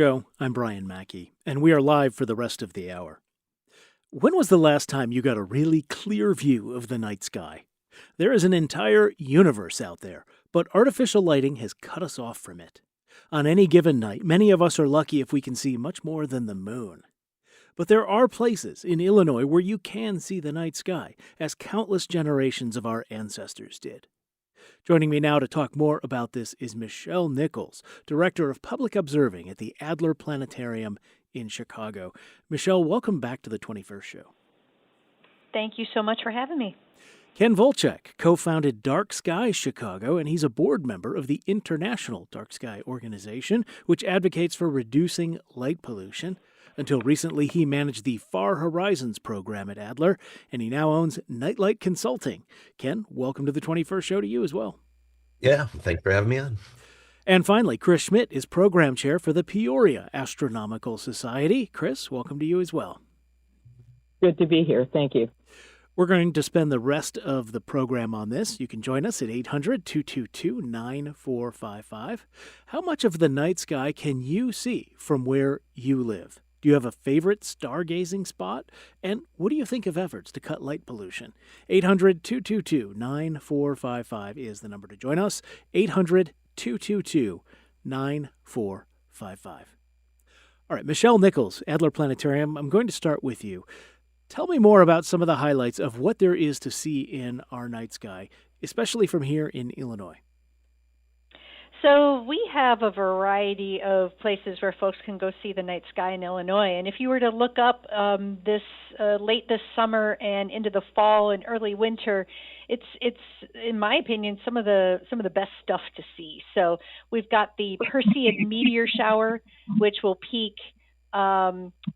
I'm Brian Mackey, and we are live for the rest of the hour. When was the last time you got a really clear view of the night sky? There is an entire universe out there, but artificial lighting has cut us off from it. On any given night, many of us are lucky if we can see much more than the moon. But there are places in Illinois where you can see the night sky, as countless generations of our ancestors did. Joining me now to talk more about this is Michelle Nichols, Director of Public Observing at the Adler Planetarium in Chicago. Michelle, welcome back to the 21st Show. Thank you so much for having me. Ken Volchek co-founded Dark Sky Chicago, and he's a board member of the International Dark Sky Organization, which advocates for reducing light pollution. Until recently, he managed the Far Horizons program at Adler, and he now owns Nightlight Consulting. Ken, welcome to the 21st Show to you as well. Yeah, thanks for having me on. And finally, Chris Schmidt is program chair for the Peoria Astronomical Society. Chris, welcome to you as well. Good to be here. Thank you. We're going to spend the rest of the program on this. You can join us at 800-222-9455. How much of the night sky can you see from where you live? Do you have a favorite stargazing spot? And what do you think of efforts to cut light pollution? 800-222-9455 is the number to join us. 800-222-9455. All right, Michelle Nichols, Adler Planetarium, I'm going to start with you. Tell me more about some of the highlights of what there is to see in our night sky, especially from here in Illinois. So we have a variety of places where folks can go see the night sky in Illinois. And if you were to look up this late this summer and into the fall and early winter, it's in my opinion some of the best stuff to see. So we've got the Perseid meteor shower, which will peak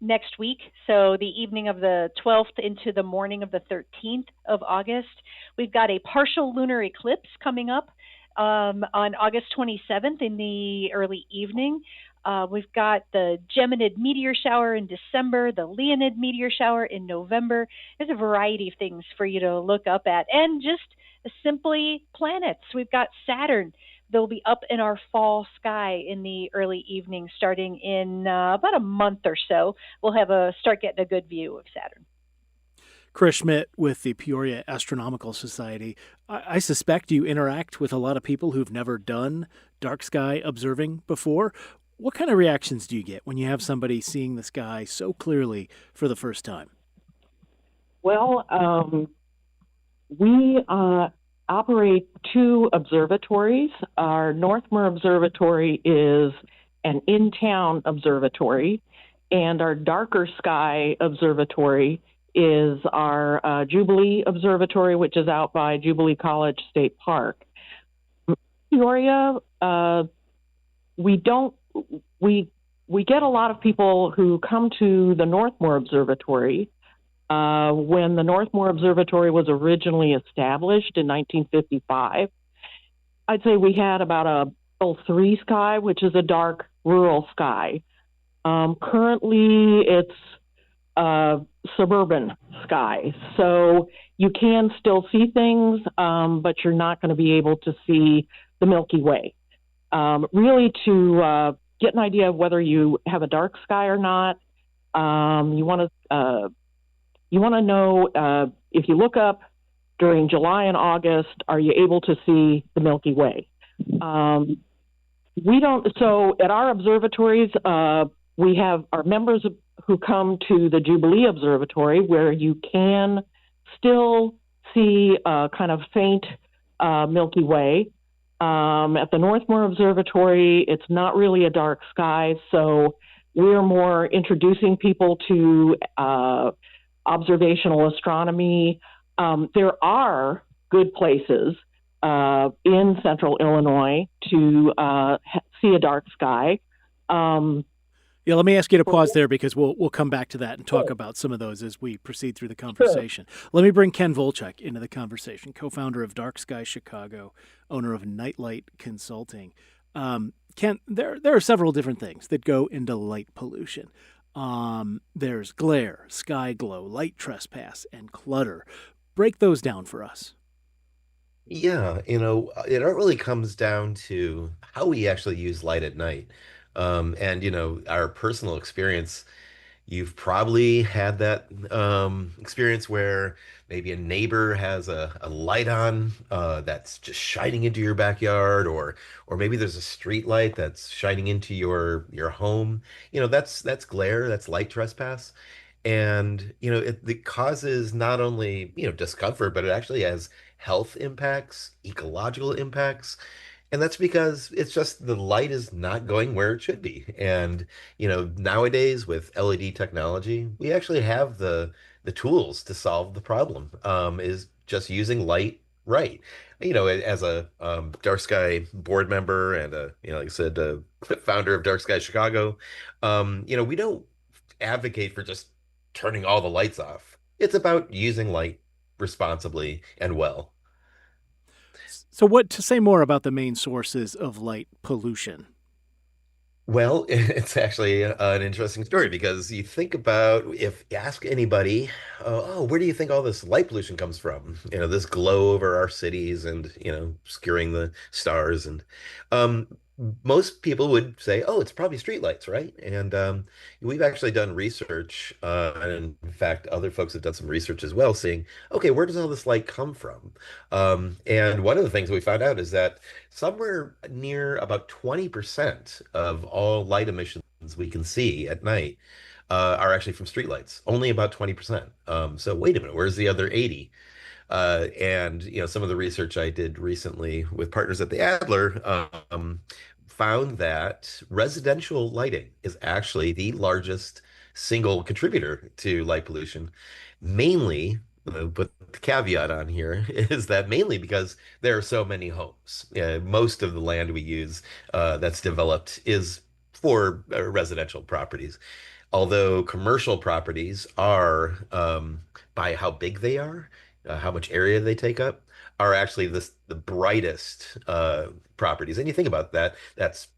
next week, so the evening of the 12th into the morning of the 13th of August. We've got a partial lunar eclipse coming up on August 27th in the early evening. We've got the Geminid meteor shower in December, the Leonid meteor shower in November. There's a variety of things for you to look up at, and just simply planets. We've got Saturn. They'll be up in our fall sky in the early evening, starting in about a month or so. We'll start getting a good view of Saturn. Chris Schmidt with the Peoria Astronomical Society. I suspect you interact with a lot of people who've never done dark sky observing before. What kind of reactions do you get when you have somebody seeing the sky so clearly for the first time? Well, we operate two observatories. Our Northmere Observatory is an in-town observatory, and our Darker Sky Observatory is our Jubilee Observatory, which is out by Jubilee College State Park. Peoria, we get a lot of people who come to the Northmere Observatory. When the Northmere Observatory was originally established in 1955, I'd say we had about a L3 sky, which is a dark rural sky. Currently, it's suburban sky. So you can still see things, but you're not going to be able to see the Milky Way. Really, to get an idea of whether you have a dark sky or not, you want to know if you look up during July and August, are you able to see the Milky Way? We don't. So at our observatories, we have our members who come to the Jubilee Observatory, where you can still see kind of faint Milky Way. At the Northmere Observatory, it's not really a dark sky, so we're more introducing people to observational astronomy. There are good places in central Illinois to see a dark sky. Yeah, let me ask you to pause there because we'll come back to that and talk about some of those as we proceed through the conversation. Sure. Let me bring Ken Volchek into the conversation, co-founder of Dark Sky Chicago, owner of Nightlight Consulting. Ken, there are several different things that go into light pollution. There's glare, sky glow, light trespass, and clutter. Break those down for us. Yeah, it really comes down to how we actually use light at night. And, our personal experience, you've probably had that experience where maybe a neighbor has a light on that's just shining into your backyard, or maybe there's a street light that's shining into your home. That's glare, that's light trespass. And, it causes not only, discomfort, but it actually has health impacts, ecological impacts. And that's because it's just the light is not going where it should be. And, nowadays with LED technology, we actually have the tools to solve the problem, is just using light right. As a Dark Sky board member and like I said, founder of Dark Sky Chicago, we don't advocate for just turning all the lights off. It's about using light responsibly and well. So, what to say more about the main sources of light pollution? Well, it's actually an interesting story because you think about if you ask anybody, oh, where do you think all this light pollution comes from? This glow over our cities and, obscuring the stars. And um, most people would say, oh, it's probably streetlights, right? And we've actually done research, and in fact, other folks have done some research as well, saying, okay, where does all this light come from? And one of the things we found out is that somewhere near about 20% of all light emissions we can see at night are actually from streetlights. Only about 20%. So wait a minute, where's the other 80? And some of the research I did recently with partners at the Adler found that residential lighting is actually the largest single contributor to light pollution, mainly. Put the caveat on here is that mainly because there are so many homes. Most of the land we use that's developed is for residential properties. Although commercial properties are, by how big they are, how much area they take up, are actually the brightest properties. And you think about that, that's,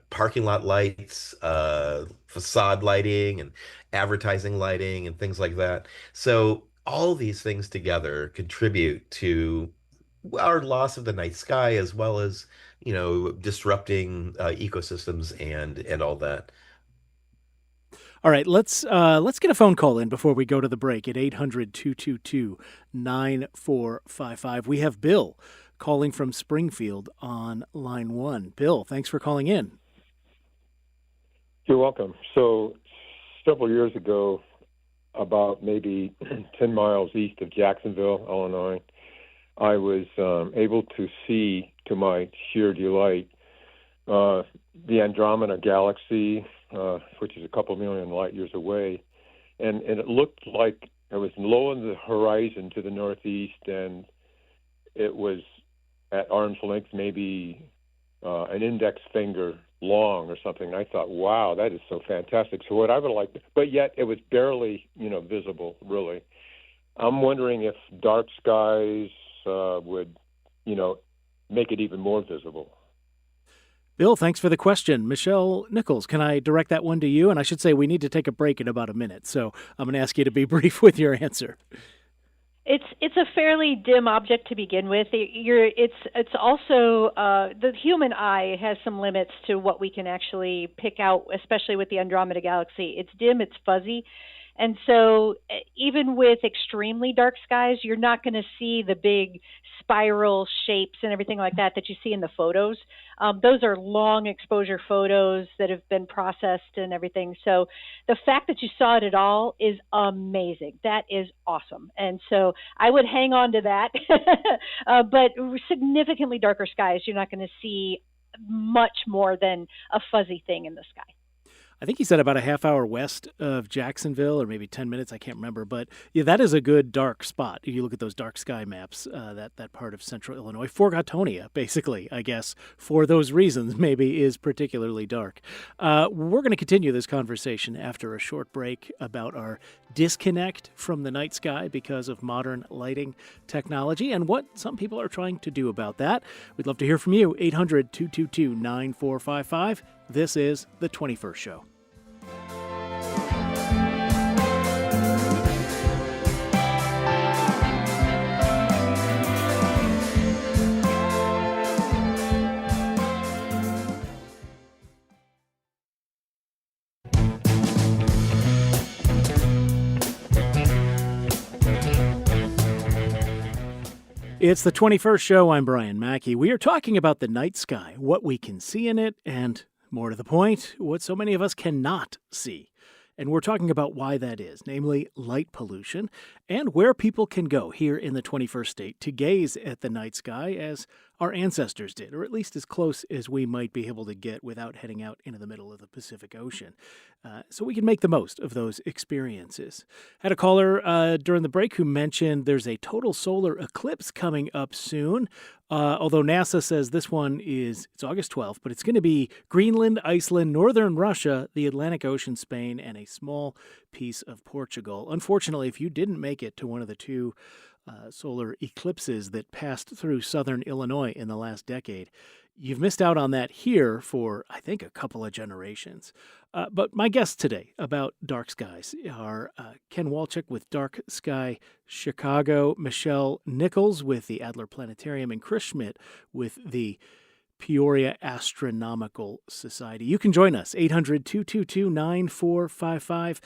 parking lot lights, facade lighting, and advertising lighting, and things like that. So all these things together contribute to our loss of the night sky, as well as, disrupting ecosystems and all that. All right, let's get a phone call in before we go to the break at 800-222-9455. We have Bill calling from Springfield on line 1. Bill, thanks for calling in. You're welcome. So several years ago, about maybe 10 miles east of Jacksonville, Illinois, I was able to see, to my sheer delight, the Andromeda Galaxy, which is a couple million light years away. And it looked like it was low on the horizon to the northeast, and it was at arm's length, maybe an index finger long or something. I thought, wow, that is so fantastic. So what I would like, but yet it was barely, visible, really. I'm wondering if dark skies would, make it even more visible. Bill, thanks for the question. Michelle Nichols, can I direct that one to you? And I should say we need to take a break in about a minute, so I'm going to ask you to be brief with your answer. It's a fairly dim object to begin with. It's also the human eye has some limits to what we can actually pick out, especially with the Andromeda Galaxy. It's dim, it's fuzzy. And so even with extremely dark skies, you're not going to see the big spiral shapes and everything like that you see in the photos. Those are long exposure photos that have been processed and everything. So the fact that you saw it at all is amazing. That is awesome. And so I would hang on to that. But significantly darker skies, you're not going to see much more than a fuzzy thing in the sky. I think he said about a half hour west of Jacksonville, or maybe 10 minutes. I can't remember. But yeah, that is a good dark spot. If you look at those dark sky maps, that part of central Illinois, Forgotonia, basically, I guess, for those reasons, maybe is particularly dark. We're going to continue this conversation after a short break about our disconnect from the night sky because of modern lighting technology and what some people are trying to do about that. We'd love to hear from you. 800-222-9455. This is The 21st Show. It's the 21st show. I'm Brian Mackey. We are talking about the night sky, what we can see in it, and more to the point, what so many of us cannot see. And we're talking about why that is, namely light pollution, and where people can go here in the 21st state to gaze at the night sky as our ancestors did, or at least as close as we might be able to get without heading out into the middle of the Pacific Ocean. So we can make the most of those experiences. Had a caller during the break who mentioned there's a total solar eclipse coming up soon. Although NASA says this one it's August 12th, but it's going to be Greenland, Iceland, northern Russia, the Atlantic Ocean, Spain, and a small piece of Portugal. Unfortunately, if you didn't make it to one of the two solar eclipses that passed through southern Illinois in the last decade, you've missed out on that here for, I think, a couple of generations. But my guests today about dark skies are Ken Walchuk with Dark Sky Chicago, Michelle Nichols with the Adler Planetarium, and Chris Schmidt with the Peoria Astronomical Society. You can join us, 800-222-9455.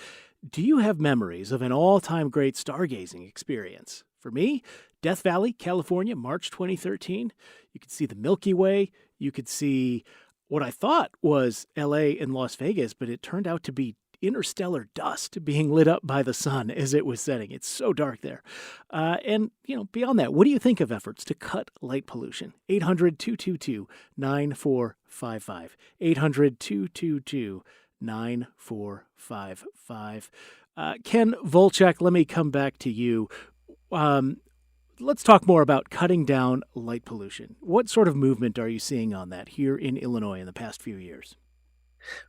Do you have memories of an all-time great stargazing experience? For me, Death Valley, California, March 2013. You could see the Milky Way. You could see what I thought was LA and Las Vegas, but it turned out to be interstellar dust being lit up by the sun as it was setting. It's so dark there. And, beyond that, what do you think of efforts to cut light pollution? 800-222-9455. 800-222-9455. Ken Volchek, let me come back to you. Let's talk more about cutting down light pollution. What sort of movement are you seeing on that here in Illinois in the past few years?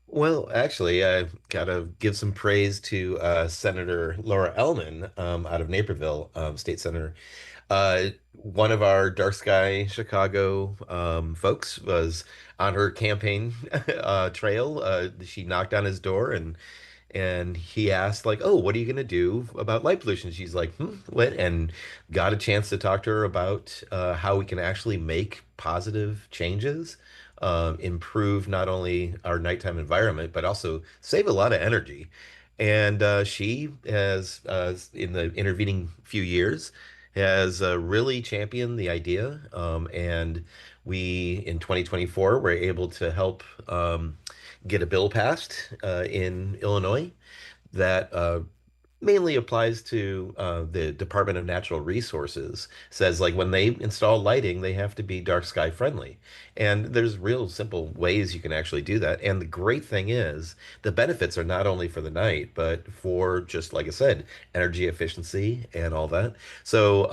Well, actually, I gotta give some praise to Senator Laura Ellman out of Naperville, state senator. One of our Dark Sky Chicago folks was on her campaign trail. She knocked on his door and he asked like, "Oh, what are you going to do about light pollution?" She's like, what? And got a chance to talk to her about how we can actually make positive changes, improve not only our nighttime environment, but also save a lot of energy. And she has, in the intervening few years, has really championed the idea. And we, in 2024, were able to help get a bill passed in Illinois that mainly applies to the Department of Natural Resources. Says like when they install lighting, they have to be dark sky friendly. And there's real simple ways you can actually do that. And the great thing is the benefits are not only for the night, but for just like I said, energy efficiency and all that. So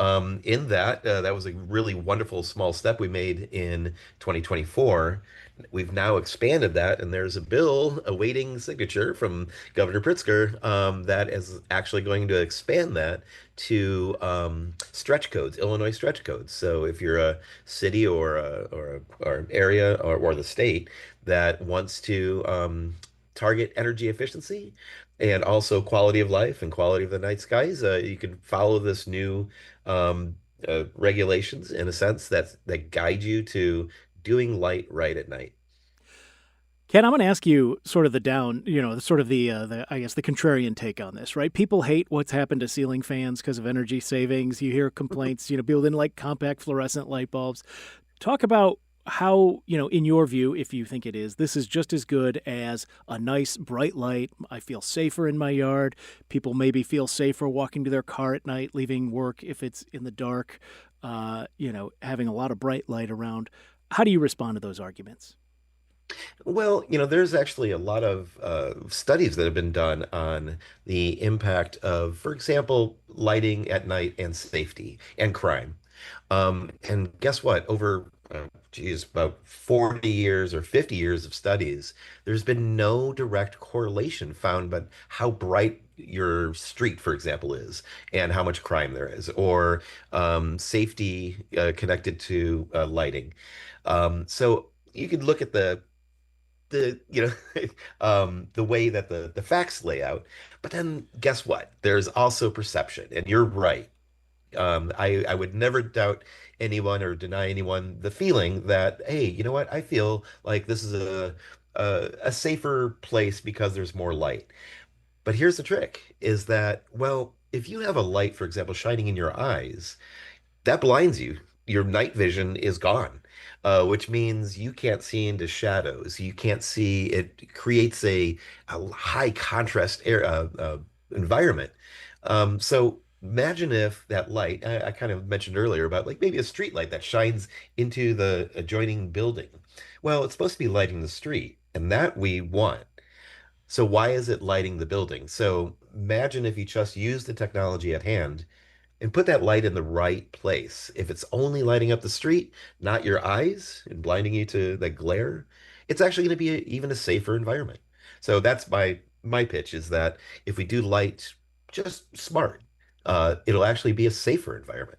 in that, that was a really wonderful small step we made in 2024. We've now expanded that, and there's a bill awaiting signature from Governor Pritzker that is actually going to expand that to stretch codes, Illinois stretch codes. So if you're a city or an area or the state that wants to target energy efficiency and also quality of life and quality of the night skies, you can follow this new regulations in a sense that guide you to doing light right at night. Ken, I'm going to ask you sort of the down, sort of the I guess the contrarian take on this, right? People hate what's happened to ceiling fans because of energy savings. You hear complaints, people didn't like compact fluorescent light bulbs. Talk about how, in your view, if you think it is, this is just as good as a nice bright light. I feel safer in my yard. People maybe feel safer walking to their car at night, leaving work if it's in the dark, having a lot of bright light around. How do you respond to those arguments? Well, there's actually a lot of studies that have been done on the impact of, for example, lighting at night and safety and crime. And guess what? Over, geez, about 40 years or 50 years of studies, there's been no direct correlation found, but how bright your street, for example, is and how much crime there is, or safety connected to lighting. So you could look at the way that the facts lay out, but then guess what, there's also perception, and you're right. I would never doubt anyone or deny anyone the feeling that, hey, you know what, I feel like this is a safer place because there's more light. But here's the trick is that, well, if you have a light, for example, shining in your eyes, that blinds you. Your night vision is gone, which means you can't see into shadows. You can't see. It creates a high contrast environment. So imagine if that light, I kind of mentioned earlier about like maybe a street light that shines into the adjoining building. Well, it's supposed to be lighting the street, and that we want. So why is it lighting the building? So imagine if you just use the technology at hand and put that light in the right place. If it's only lighting up the street, not your eyes and blinding you to the glare, it's actually going to be even a safer environment. So that's my pitch is that if we do light just smart, it'll actually be a safer environment.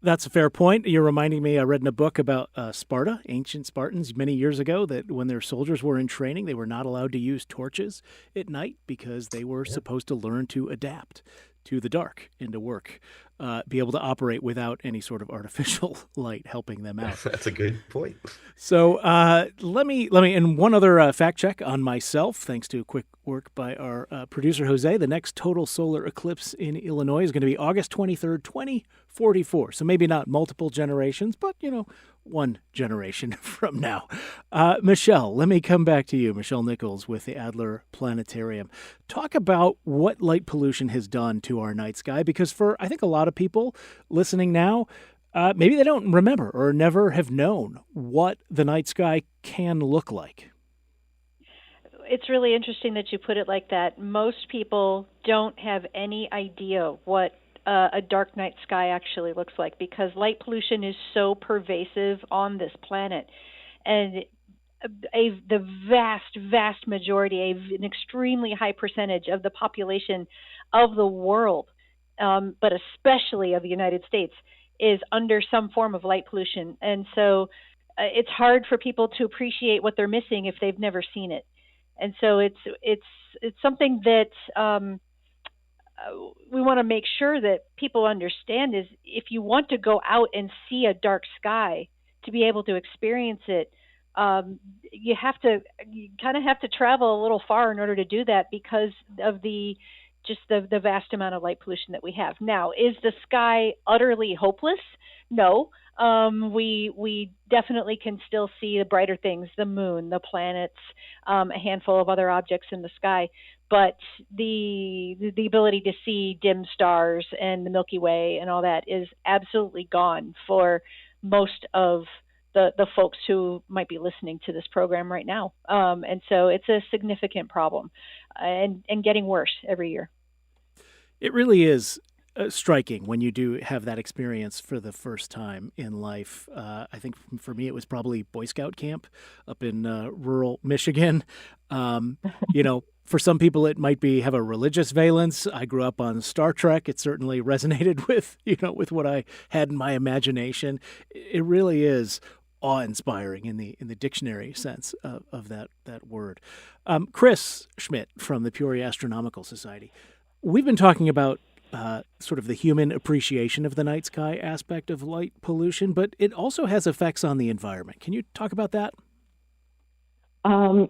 That's a fair point. You're reminding me, I read in a book about Sparta, ancient Spartans, many years ago, that when their soldiers were in training, they were not allowed to use torches at night because they were supposed to learn to adapt to the dark and to work, be able to operate without any sort of artificial light helping them out. That's a good point. So let me, and one other fact check on myself, thanks to quick work by our producer Jose. The next total solar eclipse in Illinois is going to be August 23rd, 2044. So maybe not multiple generations, but one generation from now. Michelle, let me come back to you, Michelle Nichols with the Adler Planetarium. Talk about what light pollution has done to our night sky, because for I think a lot of people listening now, maybe they don't remember or never have known what the night sky can look like. It's really interesting that you put it like that. Most people don't have any idea what a dark night sky actually looks like because light pollution is so pervasive on this planet. And the vast majority, an extremely high percentage of the population of the world, but especially of the United States, is under some form of light pollution. And so it's hard for people to appreciate what they're missing if they've never seen it. And so it's something that we want to make sure that people understand is if you want to go out and see a dark sky to be able to experience it, you kind of have to travel a little far in order to do that because of the vast amount of light pollution that we have. Now, is the sky utterly hopeless? No. We definitely can still see the brighter things, the moon, the planets, a handful of other objects in the sky. But the ability to see dim stars and the Milky Way and all that is absolutely gone for most of the folks who might be listening to this program right now. And so it's a significant problem and getting worse every year. It really is striking when you do have that experience for the first time in life. I think for me, it was probably Boy Scout camp up in rural Michigan. For some people, it might have a religious valence. I grew up on Star Trek. It certainly resonated with what I had in my imagination. It really is awe-inspiring in the dictionary sense of that word. Chris Schmidt from the Peoria Astronomical Society. We've been talking about sort of the human appreciation of the night sky aspect of light pollution, but it also has effects on the environment. Can you talk about that?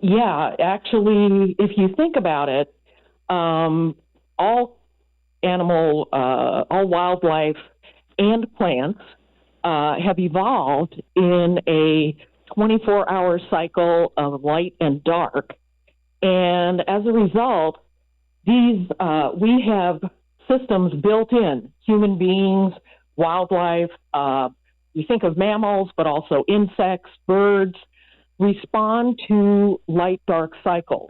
Yeah, actually, if you think about it, all wildlife and plants have evolved in a 24-hour cycle of light and dark. And as a result, we have systems built in, human beings, wildlife, you think of mammals, but also insects, birds, respond to light-dark cycles.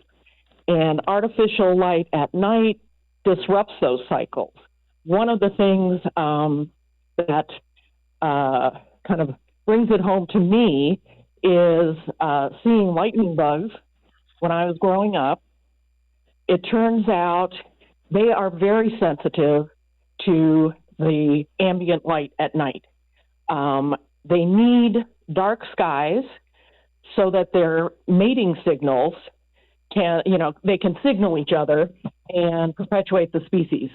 And artificial light at night disrupts those cycles. One of the things that kind of brings it home to me is seeing lightning bugs when I was growing up. It turns out they are very sensitive to the ambient light at night. They need dark skies so that their mating signals they can signal each other and perpetuate the species.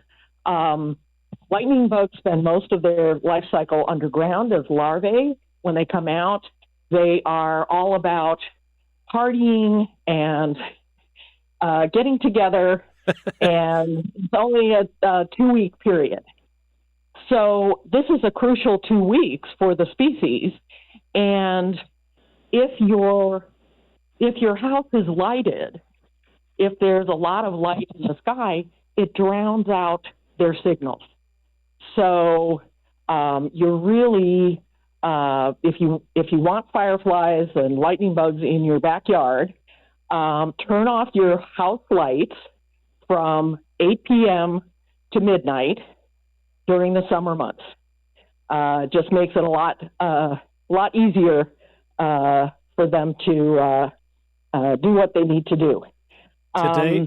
Lightning bugs spend most of their life cycle underground as larvae. When they come out, they are all about partying and getting together, and it's only a 2-week period. So this is a crucial 2 weeks for the species. And if your house is lighted, if there's a lot of light in the sky, it drowns out their signals. So you're really, if you want fireflies and lightning bugs in your backyard, turn off your house lights from 8 p.m. to midnight during the summer months. Just makes it a lot easier for them to do what they need to do.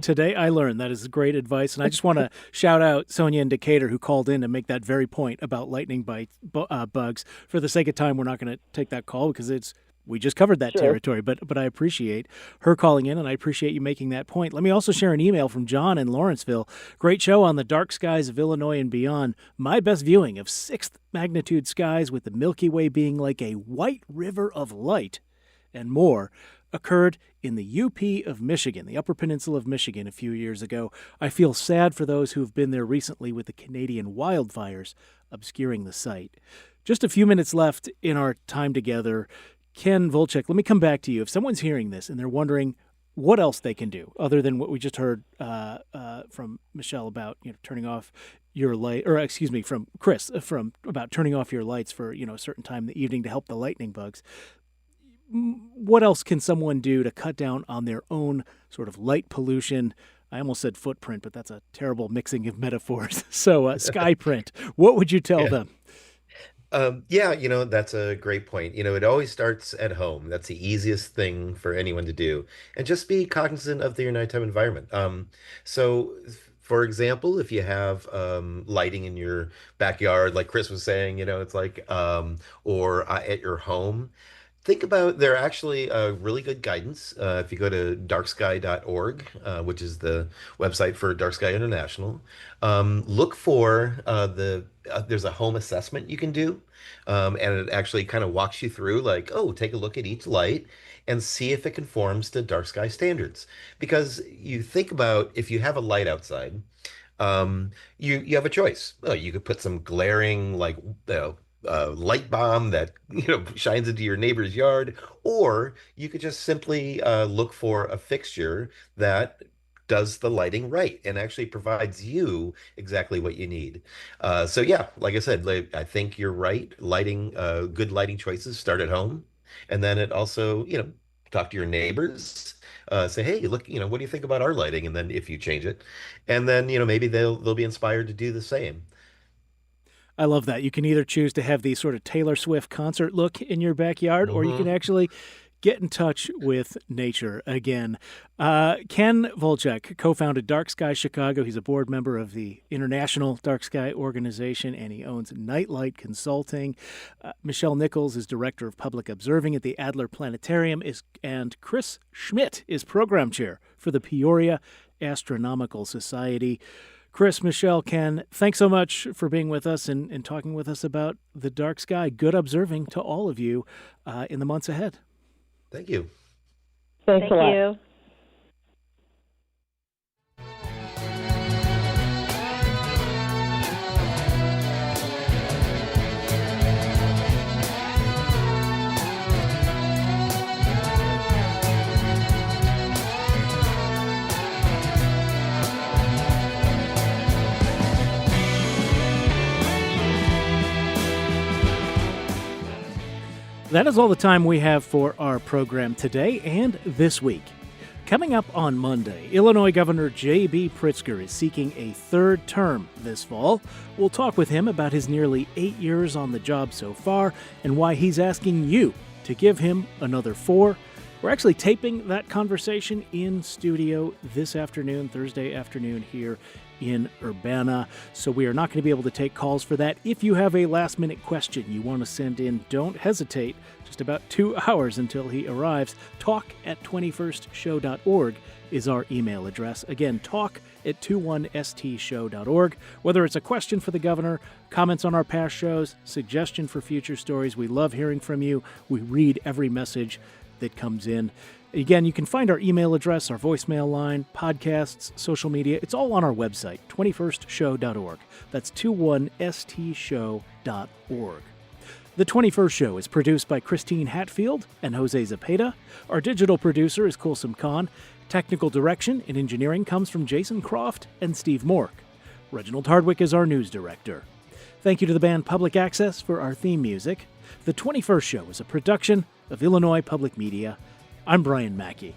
Today I learned that is great advice, and I just want to shout out Sonia in Decatur who called in to make that very point about lightning bugs. For the sake of time, we're not going to take that call because we just covered that territory, but I appreciate her calling in, and I appreciate you making that point. Let me also share an email from John in Lawrenceville. Great show on the dark skies of Illinois and beyond. My best viewing of 6th magnitude skies with the Milky Way being like a white river of light and more occurred in the UP of Michigan, the Upper Peninsula of Michigan, a few years ago. I feel sad for those who have been there recently with the Canadian wildfires obscuring the site. Just a few minutes left in our time together. Ken Volchek, let me come back to you. If someone's hearing this and they're wondering what else they can do other than what we just heard from Michelle about, turning off your light, or excuse me, from Chris, about turning off your lights for, a certain time in the evening to help the lightning bugs. What else can someone do to cut down on their own sort of light pollution? I almost said footprint, but that's a terrible mixing of metaphors. So sky print, what would you tell them? That's a great point. It always starts at home. That's the easiest thing for anyone to do. And just be cognizant of your nighttime environment. So, for example, if you have lighting in your backyard, like Chris was saying, it's like, or at your home, think about, there are actually really good guidance. If you go to darksky.org, which is the website for Dark Sky International, look for there's a home assessment you can do. And it actually kind of walks you through like, take a look at each light and see if it conforms to dark sky standards. Because you think about if you have a light outside, you have a choice. You could put some glaring light bomb that shines into your neighbor's yard, or you could just simply look for a fixture that does the lighting right and actually provides you exactly what you need. Like I said, I think you're right. Good lighting choices start at home, and then it also talk to your neighbors. Say, hey, look, what do you think about our lighting? And then if you change it, and then maybe they'll be inspired to do the same. I love that. You can either choose to have the sort of Taylor Swift concert look in your backyard, or you can actually get in touch with nature again. Ken Volchek co-founded Dark Sky Chicago. He's a board member of the International Dark Sky Organization, and he owns Nightlight Consulting. Michelle Nichols is director of public observing at the Adler Planetarium, and Chris Schmidt is program chair for the Peoria Astronomical Society. Chris, Michelle, Ken, thanks so much for being with us and talking with us about the dark sky. Good observing to all of you in the months ahead. Thank you. Thanks a lot. Thank you. That is all the time we have for our program today and this week. Coming up on Monday, Illinois Governor J.B. Pritzker is seeking a third term this fall. We'll talk with him about his nearly 8 years on the job so far and why he's asking you to give him another 4. We're actually taping that conversation in studio this afternoon, Thursday afternoon here in Urbana, so we are not going to be able to take calls for that. If you have a last-minute question you want to send in, don't hesitate. Just about 2 hours until he arrives. talk@21stshow.org is our email address. Again, talk@21stshow.org. Whether it's a question for the governor, comments on our past shows, suggestion for future stories, we love hearing from you. We read every message that comes in. Again, you can find our email address, our voicemail line, podcasts, social media. It's all on our website, 21stshow.org. That's 21stshow.org. The 21st Show is produced by Christine Hatfield and Jose Zepeda. Our digital producer is Kulsum Khan. Technical direction and engineering comes from Jason Croft and Steve Mork. Reginald Hardwick is our news director. Thank you to the band Public Access for our theme music. The 21st Show is a production of Illinois Public Media. I'm Brian Mackey.